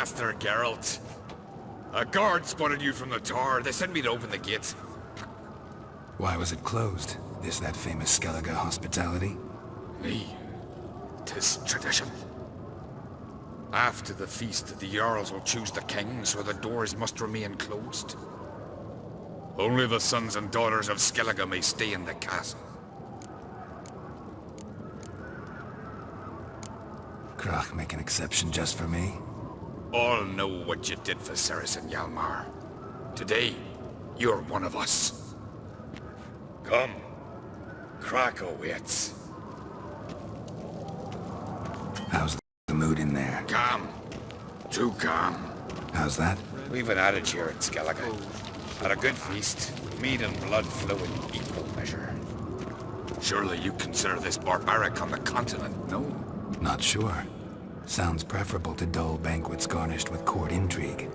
Master Geralt. A guard spotted you from the tower. They sent me to open the gate. Why was it closed? Is that famous Skellige hospitality? Me? 'Tis tradition. After the feast, the Jarls will choose the king, so the doors must remain closed. Only the sons and daughters of Skellige may stay in the castle. Crach make an exception just for me? All know what you did for Cyris and Hjalmar. Today, you're one of us. Come. Crach awaits. How's the mood in there? Calm. Too calm. How's that? We've an adage here in Skellige. At a good feast, meat and blood flow in equal measure. Surely you consider this barbaric on the continent, no? Not sure. Sounds preferable to dull banquets garnished with court intrigue.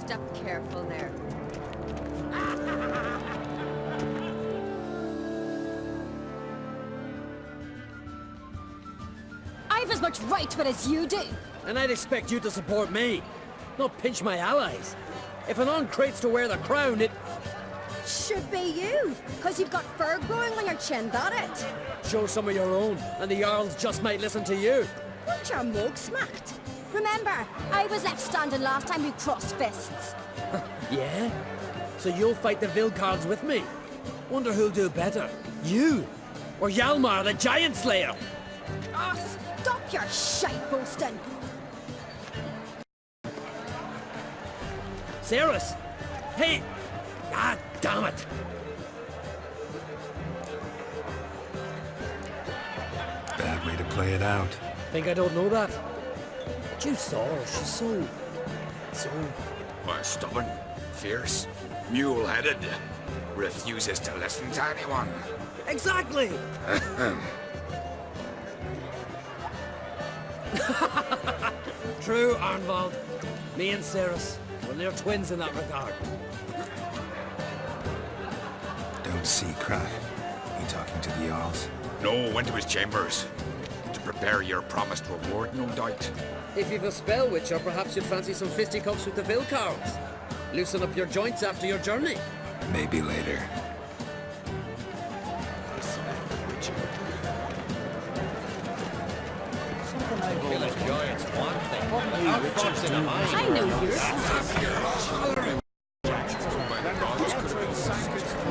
Step careful there. I've as much right to it as you do. And I'd expect you to support me, not pinch my allies. If an on-crate's to wear the crown, it Should be you, because you've got fur growing on your chin, that it? shows some of your own, and the Jarls just might listen to you. Weren't your mug smacked? Remember, I was left standing last time we crossed fists. Yeah? So you'll fight the Vilcards with me? Wonder who'll do better, you or Hjalmar the Giant Slayer? Ah, stop your shite boasting. Cyris! Hey! Ah, damn it! Bad way to play it out. Think I don't know that? But you saw her, she's so... Why, stubborn, fierce, mule-headed, refuses to listen to anyone. Exactly! True, Arnvald. Me and Cyris, well, they're twins in that regard. Don't see Crach. You talking to the Jarls? No, went to his chambers. To prepare your promised reward, no doubt. If you've a spell witcher, perhaps you'd fancy some fisticuffs with the Vilcards. Loosen up your joints after your journey. Maybe later. I know yours.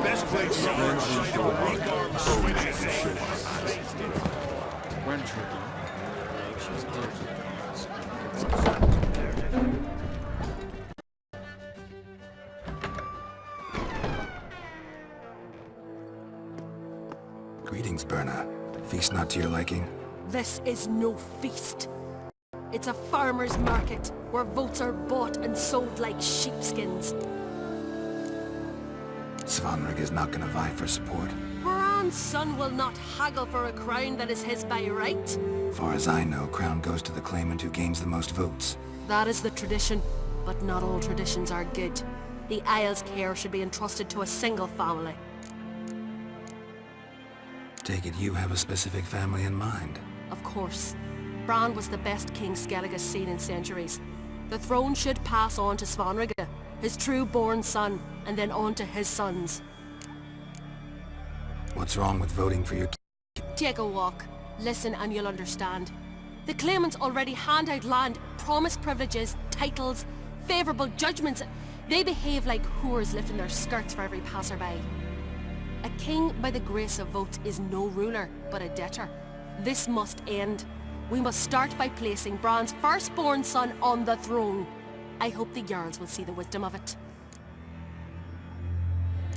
Best place Greetings, Berna. Feast not to your liking? This is no feast. It's a farmer's market, where votes are bought and sold like sheepskins. Svanrig is not gonna vie for support. Bran's son will not haggle for a crown that is his by right. Far as I know, crown goes to the claimant who gains the most votes. That is the tradition, but not all traditions are good. The Isle's care should be entrusted to a single family. Take it you have a specific family in mind. Of course. Bran was the best king Skellige's seen in centuries. The throne should pass on to Svanrig, his true-born son, and then on to his sons. What's wrong with voting for your Take a walk, listen and you'll understand. The claimants already hand out land, promise privileges, titles, favourable judgments. They behave like whores lifting their skirts for every passerby. A king by the grace of votes is no ruler, but a debtor. This must end. We must start by placing Bran's firstborn son on the throne. I hope the Jarls will see the wisdom of it.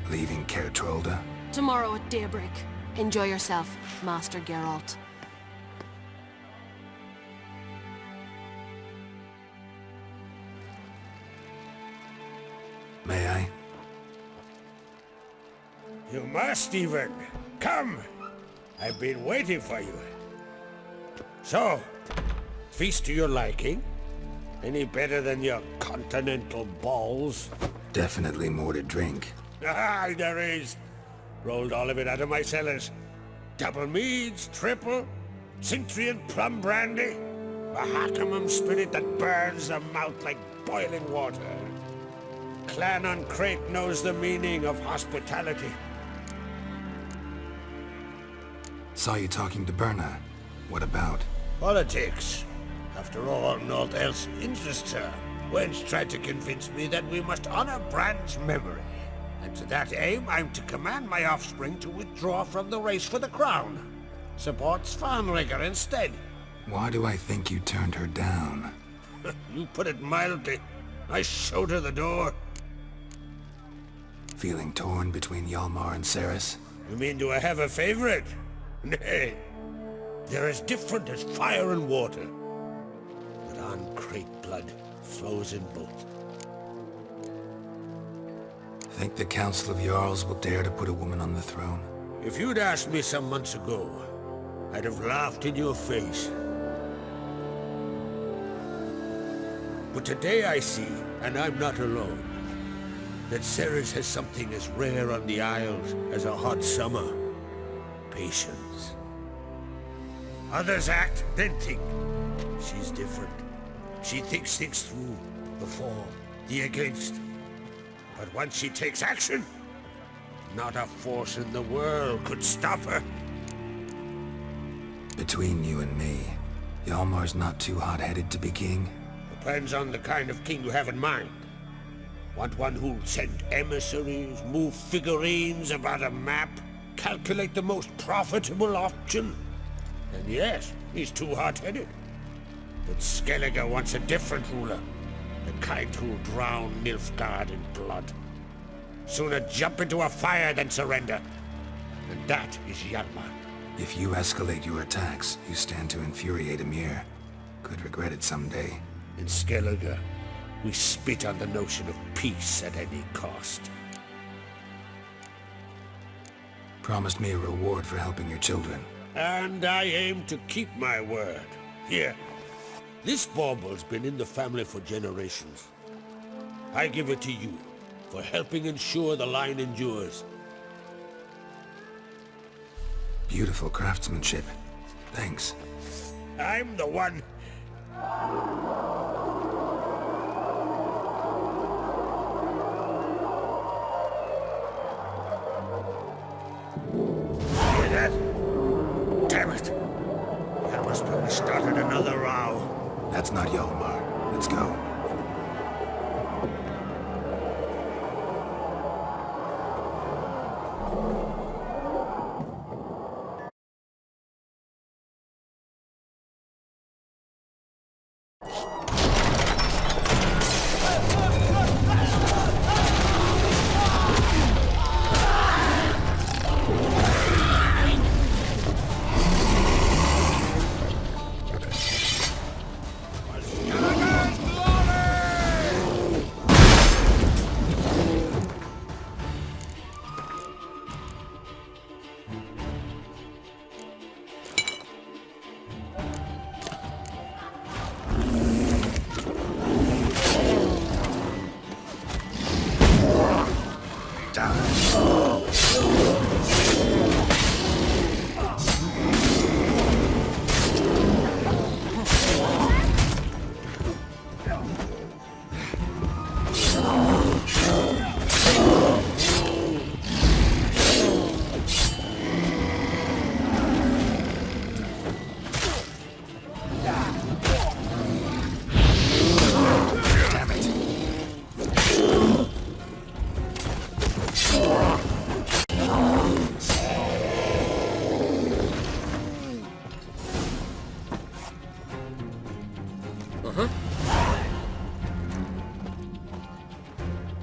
leaving Caer Trolda? Tomorrow at daybreak. Enjoy yourself, Master Geralt. May I? You must even. Come! I've been waiting for you. So, feast to your liking? Any better than your continental balls? Definitely more to drink. Ah, there is. Rolled all of it out of my cellars. Double meads, triple, Cintrian plum brandy. A Hakamum spirit that burns the mouth like boiling water. Clan on Crach knows the meaning of hospitality. Saw you talking to Berna. What about? Politics. After all, naught else interests her. Wench tried to convince me that we must honor Brand's memory. And to that aim, I'm to command my offspring to withdraw from the race for the crown. Support Svanrigger instead. Why do I think you turned her down? You put it mildly. I showed her the door. Feeling torn between Hjalmar and Cyris? You mean do I have a favorite? Nay. They're as different as fire and water. But on Crach blood flows in both. Think the Council of Jarls will dare to put a woman on the throne? If you'd asked me some months ago, I'd have laughed in your face. But today I see, and I'm not alone, that Cyris has something as rare on the Isles as a hot summer. Patience. Others act, then think. She's different. She thinks things through, the for, the against. But once she takes action, not a force in the world could stop her. Between you and me, Hjalmar's not too hot-headed to be king? Depends on the kind of king you have in mind. Want one who'll send emissaries, move figurines about a map, calculate the most profitable option? Then yes, he's too hot-headed. But Skellige wants a different ruler. The kind who'll drown Nilfgaard in blood. Sooner jump into a fire than surrender. And that is Hjalmar. If you escalate your attacks, you stand to infuriate Emir. Could regret it someday. In Skellige, we spit on the notion of peace at any cost. Promised me a reward for helping your children. And I aim to keep my word. Here. This bauble's been in the family for generations. I give it to you, for helping ensure the line endures. Beautiful craftsmanship. Thanks. I'm the one. Hear that? Damn it! Hjalmar's probably started another row. That's not Hjalmar. Let's go.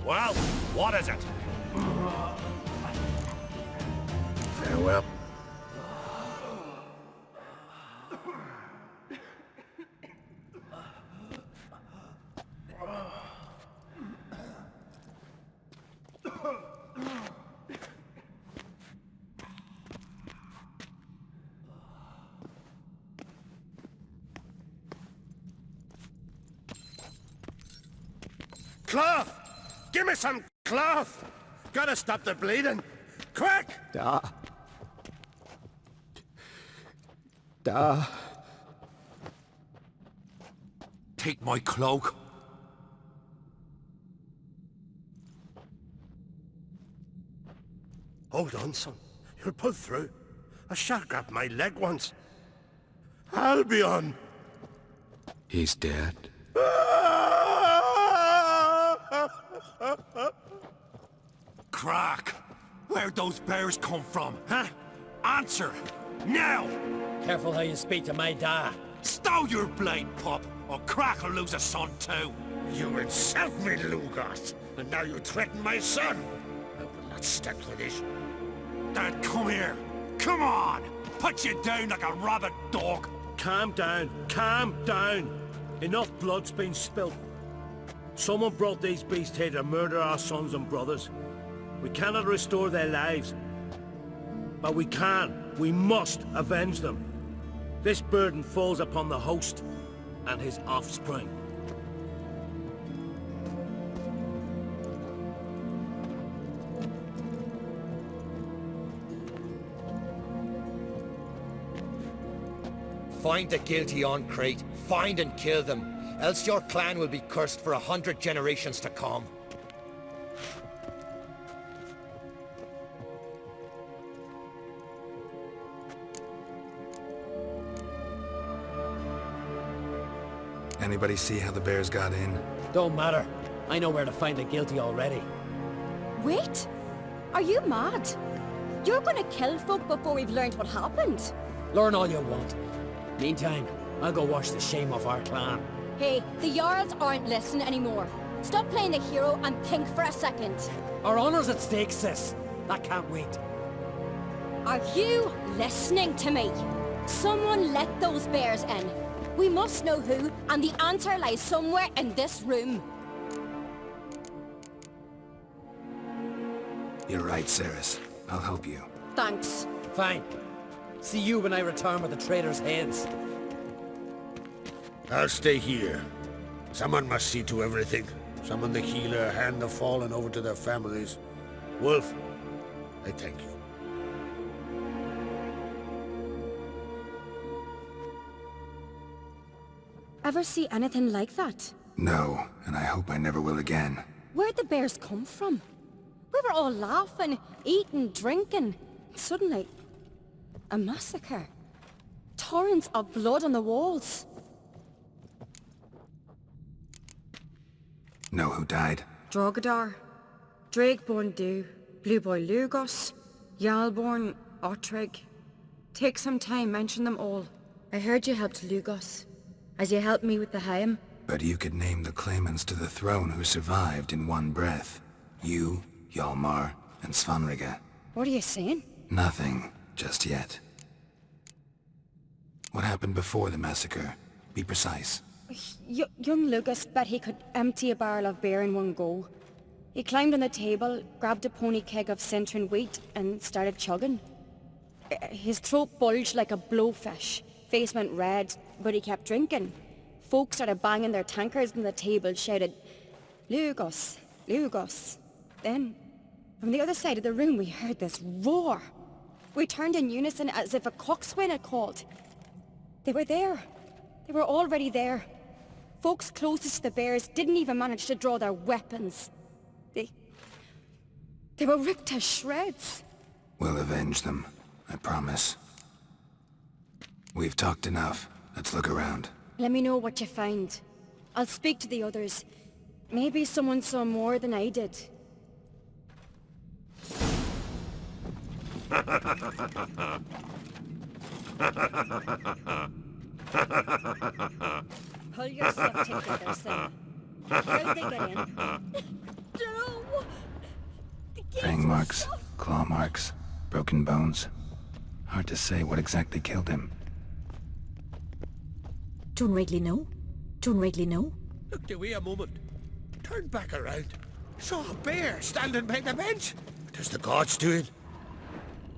Well, what is it? Farewell. Cloth! Give me some cloth! Gotta stop the bleeding! Quick! Da. Take my cloak. Hold on, son. You'll pull through. A shark grabbed my leg once. Albion! He's dead. Crach! Where'd those bears come from, huh? Answer! Now! Careful how you speak to my dad. Stow your blade, pup, or Crach will lose a son too. You insult me, Lugos, and now you threaten my son. I will not stand for this. Dad, come here. Come on! Put you down like a rabid dog. Calm down. Calm down. Enough blood's been spilt. Someone brought these beasts here to murder our sons and brothers. We cannot restore their lives. But we must avenge them. This burden falls upon the host and his offspring. Find the guilty on Crate. Find and kill them. Else your clan will be cursed for 100 generations to come. Anybody see how the bears got in? Don't matter. I know where to find the guilty already. Wait! Are you mad? You're gonna kill folk before we've learned what happened. Learn all you want. Meantime, I'll go wash the shame off our clan. Hey, the Jarls aren't listening anymore. Stop playing the hero and think for a second. Our honor's at stake, sis. That can't wait. Are you listening to me? Someone let those bears in. We must know who, and the answer lies somewhere in this room. You're right, Cyris. I'll help you. Thanks. Fine. See you when I return with the traitors' heads. I'll stay here. Someone must see to everything. Summon the healer, hand the fallen over to their families. Wolf, I thank you. Ever see anything like that? No, and I hope I never will again. Where'd the bears come from? We were all laughing, eating, drinking. Suddenly, a massacre. Torrents of blood on the walls. Know who died? Drogadar, Drakeborn Du, Blueboy Lugos, Hjalmar, Ottrig. Take some time, mention them all. I heard you helped Lugos, as you helped me with the Haim. But you could name the claimants to the throne who survived in one breath. You, Hjalmar, and Svanrige. What are you saying? Nothing, just yet. What happened before the massacre? Be precise. Young Lucas bet he could empty a barrel of beer in one go. He climbed on the table, grabbed a pony keg of Centron wheat, and started chugging. His throat bulged like a blowfish. Face went red, but he kept drinking. Folks started banging their tankards on the table, shouted, "Lugos, Lugos." Then, from the other side of the room, we heard this roar. We turned in unison as if a coxswain had called. They were there. They were already there. Folks closest to the bears didn't even manage to draw their weapons. They were ripped to shreds. We'll avenge them, I promise. We've talked enough. Let's look around. Let me know what you find. I'll speak to the others. Maybe someone saw more than I did. Pull yourself together, son. How'd they get in? No! The gates Fang were marks, shut. claw marks, broken bones. Hard to say what exactly killed him. Don't rightly know. Don't rightly know. Look, do we a moment. Turned back around. Saw a bear standing by the bench. What is the gods doing?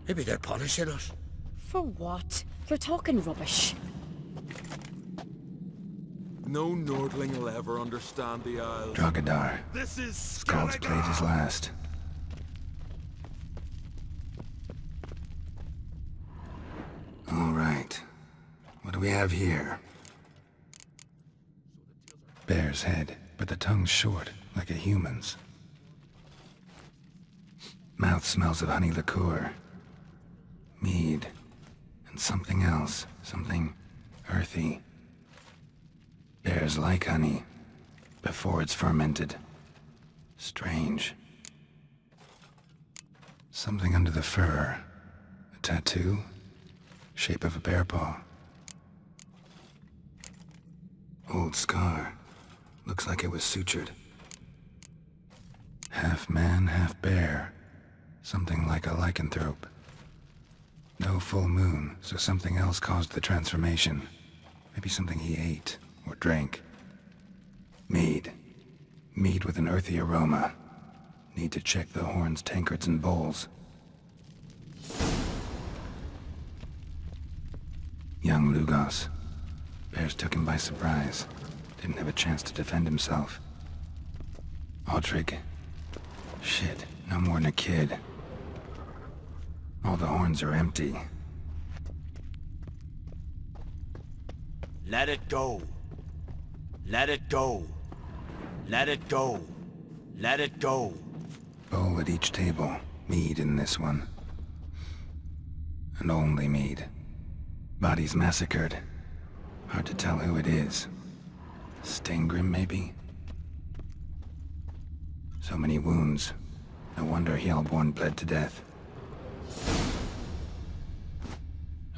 Maybe they're punishing us. For what? You're talking rubbish. No Nordling will ever understand the Isles. Drogadar. This is Skald's played his last. All right. What do we have here? Bear's head, but the tongue's short, like a human's. Mouth smells of honey liqueur. Mead. And something else. Something earthy. Bears like honey, before it's fermented. Strange. Something under the fur. A tattoo? Shape of a bear paw. Old scar. Looks like it was sutured. Half man, half bear. Something like a lycanthrope. No full moon, so something else caused the transformation. Maybe something he ate, or drank. Mead. Mead with an earthy aroma. Need to check the horns, tankards, and bowls. Young Lugos. Bears took him by surprise. Didn't have a chance to defend himself. Ottrig. Shit, no more than a kid. All the horns are empty. Let it go. Let it go. Let it go. Let it go. Bowl at each table. Mead in this one. And only mead. Bodies massacred. Hard to tell who it is. Steingrim, maybe? So many wounds. No wonder Hjalborn bled to death.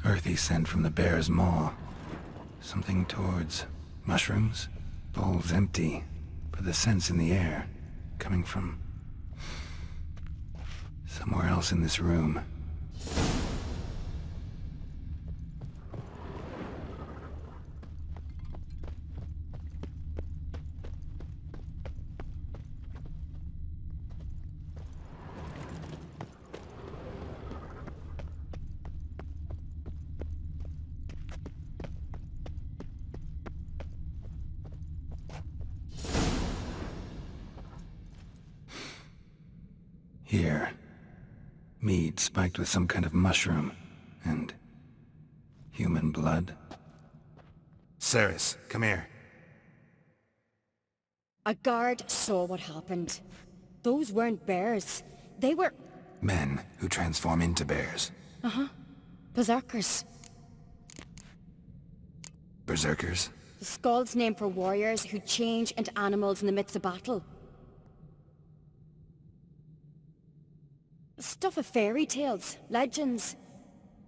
Earthy scent from the bear's maw. Something towards mushrooms? Bowl's empty, but the scent's in the air. Coming from somewhere else in this room. Here. Mead spiked with some kind of mushroom. And human blood. Cyris, come here. A guard saw what happened. Those weren't bears. They were... Men who transform into bears. Uh-huh. Berserkers. Berserkers? The Skald's name for warriors who change into animals in the midst of battle. Stuff of fairy tales, legends.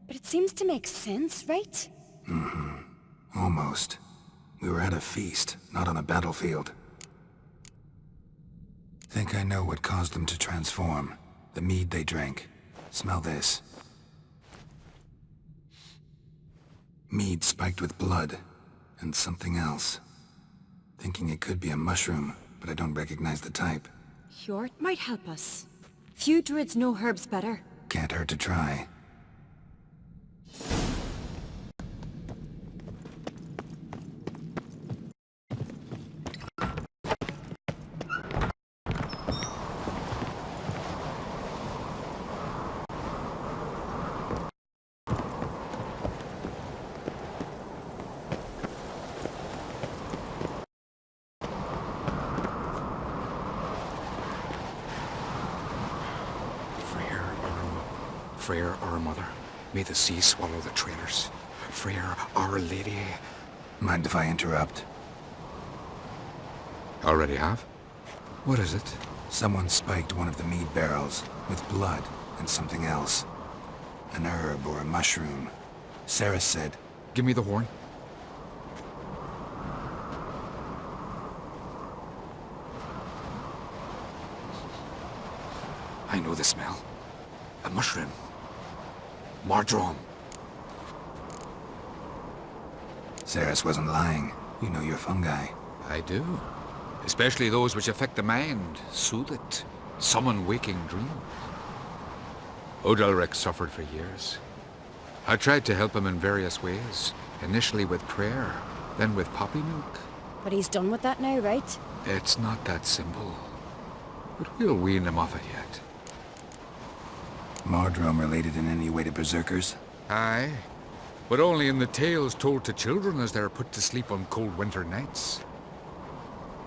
But it seems to make sense, right? Mm-hmm. Almost. We were at a feast, not on a battlefield. Think I know what caused them to transform. The mead they drank. Smell this. Mead spiked with blood. And something else. Thinking it could be a mushroom, but I don't recognize the type. Hjort might help us. Few druids know herbs better. Can't hurt to try. Freyr, our mother, may the sea swallow the traitors. Freyr, our lady. Mind if I interrupt? Already have? What is it? Someone spiked one of the mead barrels with blood and something else. An herb or a mushroom. Sarah said... Give me the horn. I know the smell. A mushroom. Mardrome. Ceres wasn't lying. You know your fungi. I do. Especially those which affect the mind, soothe it, summon waking dreams. Odalric suffered for years. I tried to help him in various ways, initially with prayer, then with poppy milk. But he's done with that now, right? It's not that simple. But we'll wean him off it yet. Mardrome related in any way to berserkers? Aye, but only in the tales told to children as they're put to sleep on cold winter nights.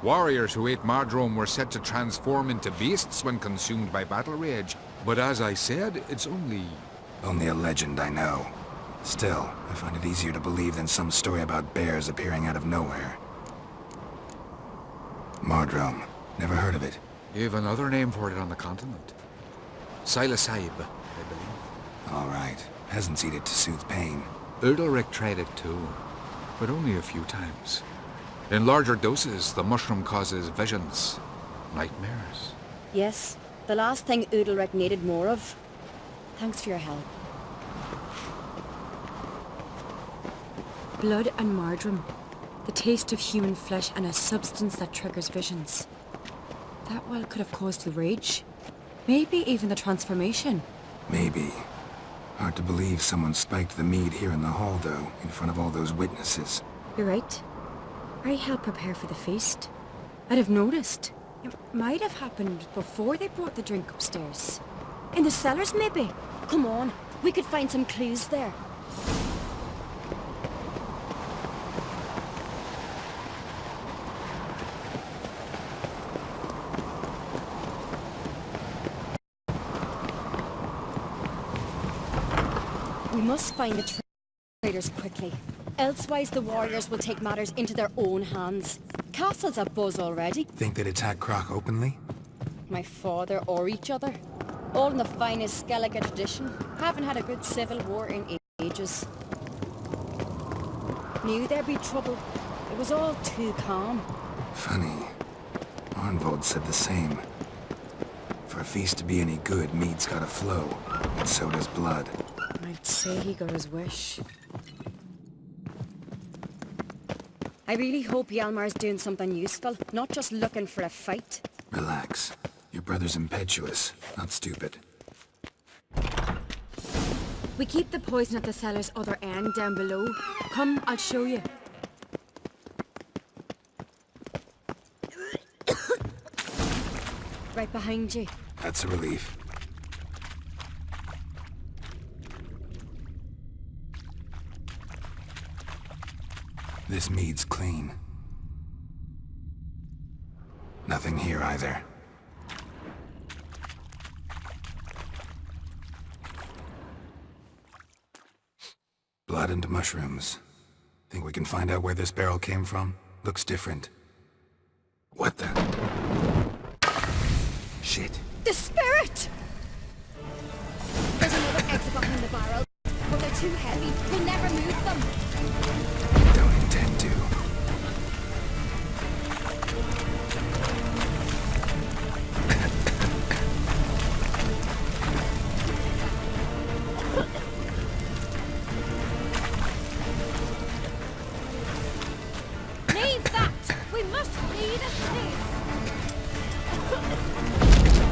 Warriors who ate Mardrome were said to transform into beasts when consumed by battle rage. But as I said, it's only... Only a legend, I know. Still, I find it easier to believe than some story about bears appearing out of nowhere. Mardrome. Never heard of it. You've another name for it on the continent. Cyris, I believe. All right. Peasants eat it to soothe pain. Udalric tried it too, but only a few times. In larger doses, the mushroom causes visions, nightmares. Yes, the last thing Udalric needed more of. Thanks for your help. Blood and Mardrome. The taste of human flesh and a substance that triggers visions. That well could have caused the rage. Maybe even the transformation. Maybe. Hard to believe someone spiked the mead here in the hall, though, in front of all those witnesses. You're right. I helped prepare for the feast. I'd have noticed. It might have happened before they brought the drink upstairs. In the cellars, maybe. Come on, we could find some clues there. We must find the traitors quickly. Elsewise the warriors will take matters into their own hands. Castle's abuzz already. Think they'd attack Crach openly? My father or each other. All in the finest Skellige tradition. Haven't had a good civil war in ages. Knew there'd be trouble. It was all too calm. Funny. Arnvold said the same. For a feast to be any good, mead's gotta flow. And so does blood. I'd say he got his wish. I really hope Hjalmar's doing something useful, not just looking for a fight. Relax. Your brother's impetuous, not stupid. We keep the poison at the cellar's other end down below. Come, I'll show you. Right behind you. That's a relief. This mead's clean. Nothing here either. Blood and mushrooms. Think we can find out where this barrel came from? Looks different. What the? Shit. The spirit! There's another exit behind the barrel, but they're too heavy. We'll never move them. Don't intend to. Leave that! We must flee this place!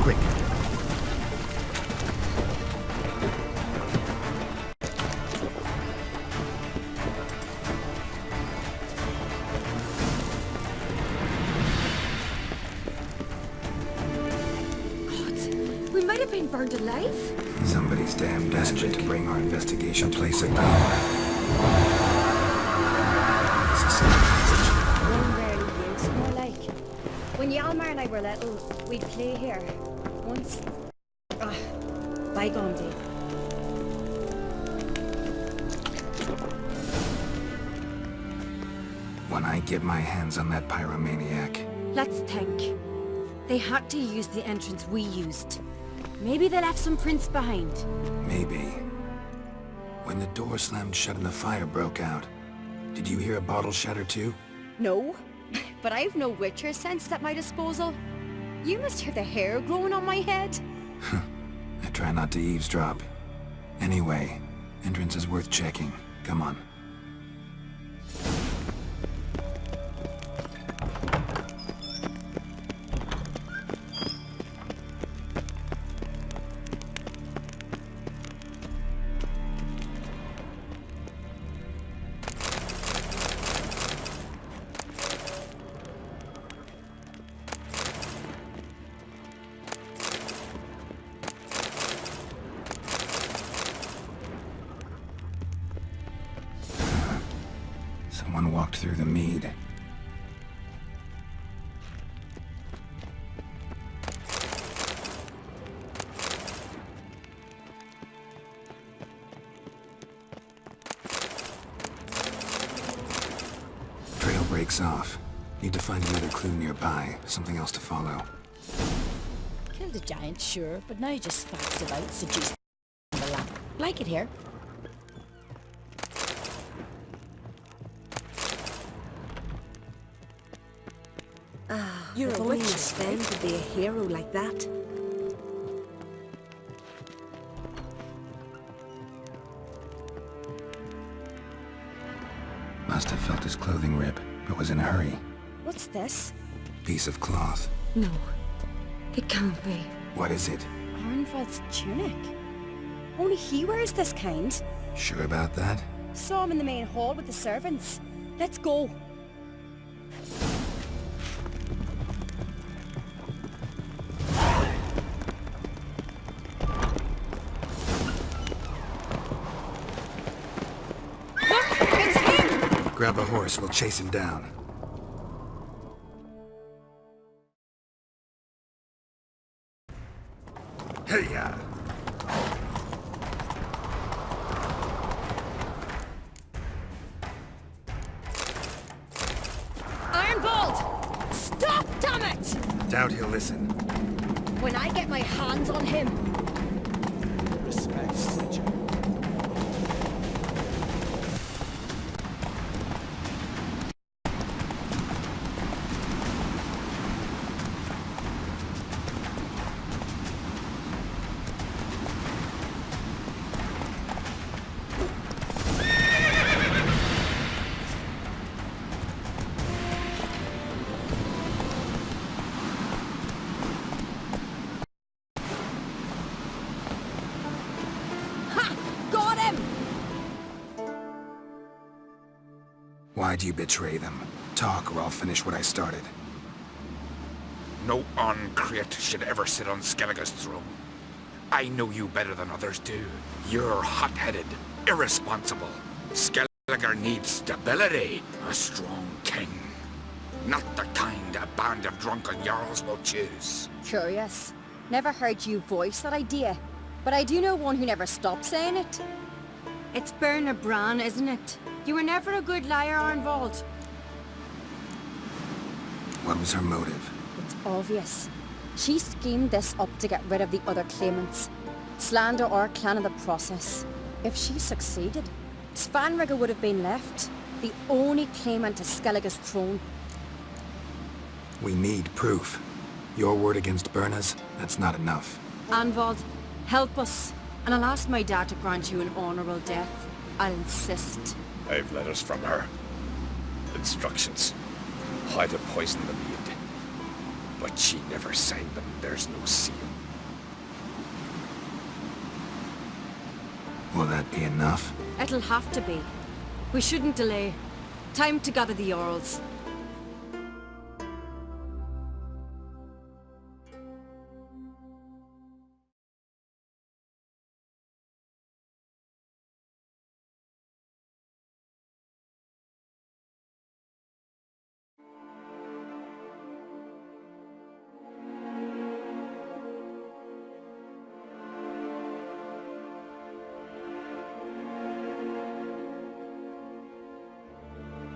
Quick. We might have been burned alive. Somebody's damn desperate to bring our investigation place of power. One rarely gives, more like. When Hjalmar and I were little, we'd play here. Once... bygone day. When I get my hands on that pyromaniac. Let's think. They had to use the entrance we used. Maybe they left some prints behind. Maybe. When the door slammed shut and the fire broke out, did you hear a bottle shatter too? No, but I've no witcher sense at my disposal. You must hear the hair growing on my head. I try not to eavesdrop. Anyway, entrance is worth checking. Come on. Someone walked through the mead. breaks off. Need to find another clue nearby, something else to follow. Killed a giant, sure, but now just facts about seducing the lap. Like it here. You're if a only witch, you Sven could be a hero like that. Must have felt his clothing rip, but was in a hurry. What's this? Piece of cloth. No, it can't be. What is it? Arnvald's tunic. Only he wears this kind. Sure about that? Saw him in the main hall with the servants. Let's go. Grab a horse, we'll chase him down. Hey-ya! Ironbolt! Stop, damn it! Doubt he'll listen. When I get my hands on him... Respect, Stitcher. Why'd you betray them? Talk or I'll finish what I started. No Crach should ever sit on Skellige's throne. I know you better than others do. You're hot-headed, irresponsible. Skellige needs stability, a strong king. Not the kind a band of drunken jarls will choose. Curious. Never heard you voice that idea. But I do know one who never stopped saying it. It's Berna Bran, isn't it? You were never a good liar, Arnvald. What was her motive? It's obvious. She schemed this up to get rid of the other claimants. Slander our clan in the process. If she succeeded, Svanrige would have been left, the only claimant to Skellige's throne. We need proof. Your word against Berna's, that's not enough. Arnvald, help us. And I'll ask my dad to grant you an honorable death. I'll insist. I've letters from her. Instructions. How to poison the maid. But she never signed them. There's no seal. Will that be enough? It'll have to be. We shouldn't delay. Time to gather the Jarls.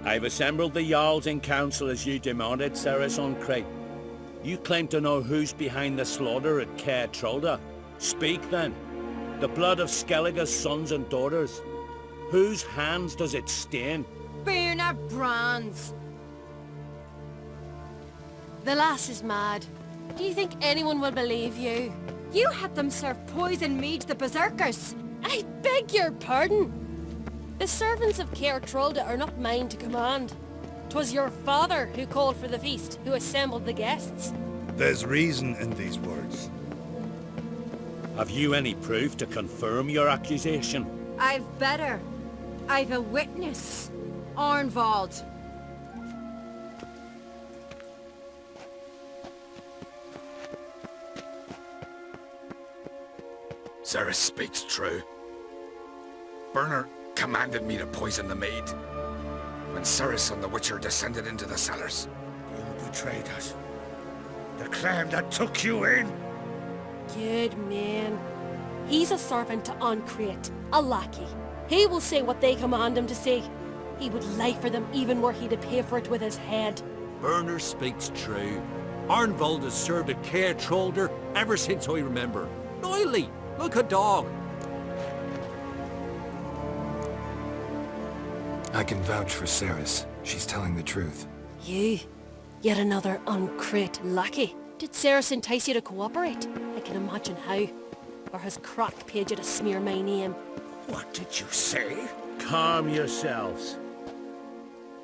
I've assembled the Jarls in council as you demanded, Cyris and Hjalmar. You claim to know who's behind the slaughter at Caer Trolda. Speak then. The blood of Skellige's sons and daughters. Whose hands does it stain? Berna Bran's. The lass is mad. Do you think anyone will believe you? You had them serve poison mead to the berserkers. I beg your pardon. The servants of Caer Trolda are not mine to command. 'Twas your father who called for the feast, who assembled the guests. There's reason in these words. Have you any proof to confirm your accusation? I've better. I've a witness. Arnvald. Cyris speaks true. Berna commanded me to poison the maid. When Cyris and the Witcher descended into the cellars. You betrayed us. The clan that took you in. Good man. He's a servant to Crach, a lackey. He will say what they command him to say. He would lie for them even were he to pay for it with his head. Burner speaks true. Arnvold has served a care trollder ever since I remember. Oily, like a dog. I can vouch for Cyris. She's telling the truth. You? Yet another uncrate lackey. Did Cyris entice you to cooperate? I can imagine how. Or has Crach paid you to smear my name? What did you say? Calm yourselves.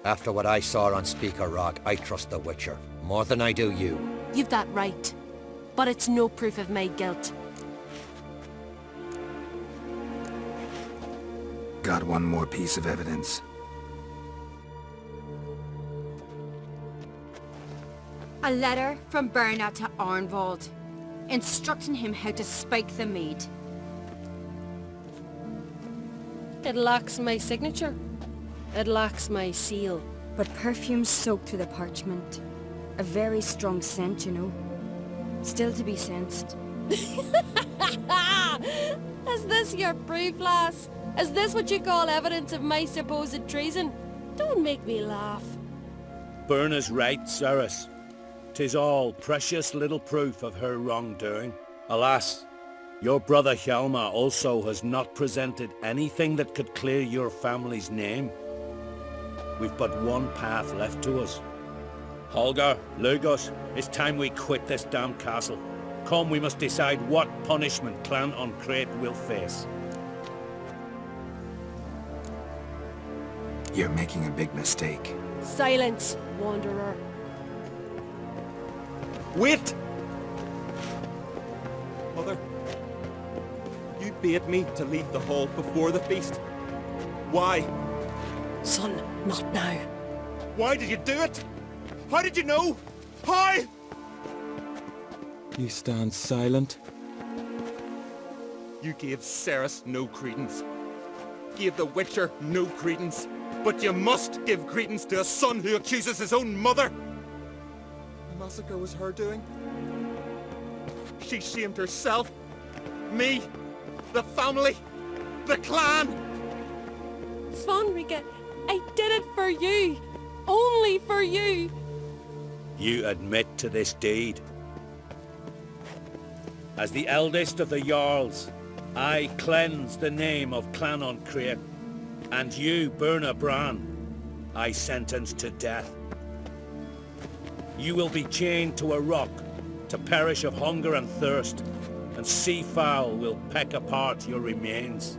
After what I saw on Speaker Rock, I trust the Witcher. More than I do you. You've that right. But it's no proof of my guilt. Got one more piece of evidence. A letter from Berna to Arnvold, instructing him how to spike the mead. It lacks my signature. It lacks my seal. But perfume soaked through the parchment. A very strong scent, you know. Still to be sensed. Is this your proof, lass? Is this what you call evidence of my supposed treason? Don't make me laugh. Berna's right, Cyris. 'Tis all precious little proof of her wrongdoing. Alas, your brother Hjalmar also has not presented anything that could clear your family's name. We've but one path left to us. Holger, Lugos, it's time we quit this damn castle. Come, we must decide what punishment Clan on Crate will face. You're making a big mistake. Silence, wanderer. Wait! Mother, you bade me to leave the hall before the feast. Why? Son, not now. Why did you do it? How did you know? How? You stand silent. You gave Cyris no credence. Gave the Witcher no credence. But you must give credence to a son who accuses his own mother. The massacre was her doing. She shamed herself, me, the family, the clan. Svanrige, I did it for you. Only for you. You admit to this deed. As the eldest of the Jarls, I cleanse the name of Clan on Crate, and you, Berna Bran, I sentence to death. You will be chained to a rock to perish of hunger and thirst, and seafowl will peck apart your remains.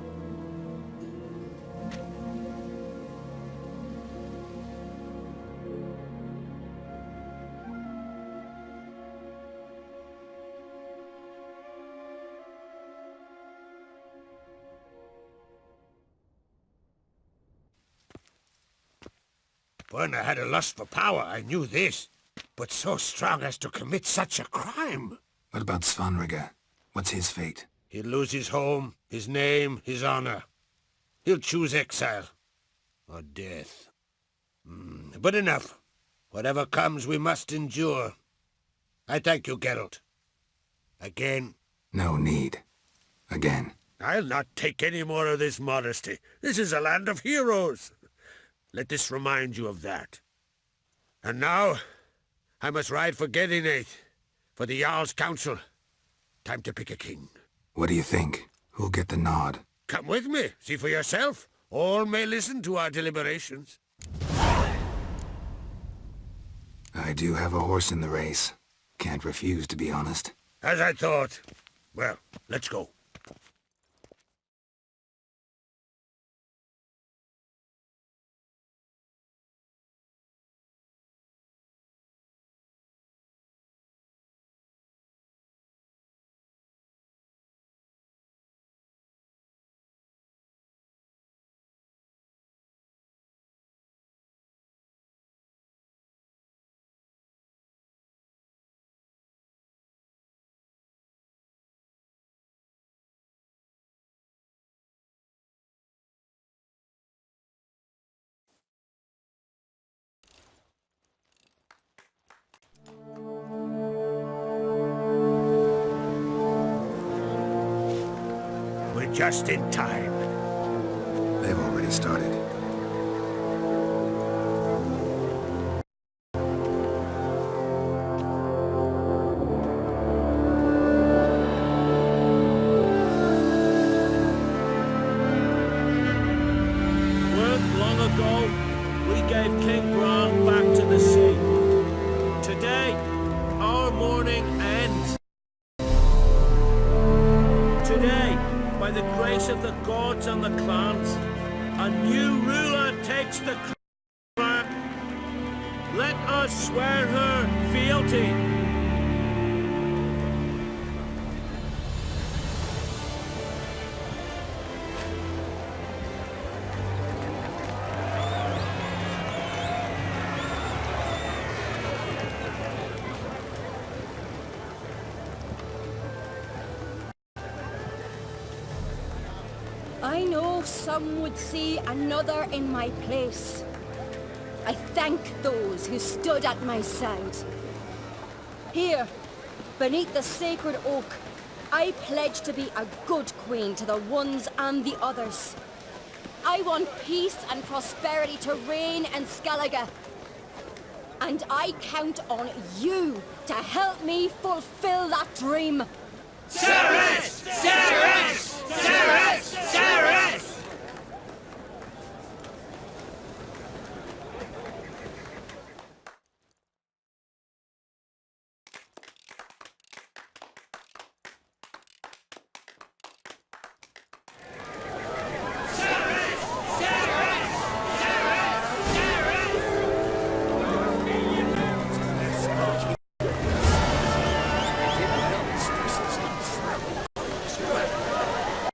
Berna had a lust for power, I knew this. But so strong as to commit such a crime. What about Svanrige? What's his fate? He'll lose his home, his name, his honor. He'll choose exile. Or death. But enough. Whatever comes, we must endure. I thank you, Geralt. Again. No need. Again. I'll not take any more of this modesty. This is a land of heroes. Let this remind you of that. And now, I must ride for Gedinate, for the Jarl's Council. Time to pick a king. What do you think? Who'll get the nod? Come with me, see for yourself. All may listen to our deliberations. I do have a horse in the race. Can't refuse, to be honest. As I thought. Well, let's go. We're just in time. They've already started. the grace of the gods and the clans, a new ruler takes the crown. Let us swear her fealty. I know some would see another in my place. I thank those who stood at my side. Here, beneath the sacred oak, I pledge to be a good queen to the ones and the others. I want peace and prosperity to reign in Skellige. And I count on you to help me fulfill that dream. Sarah!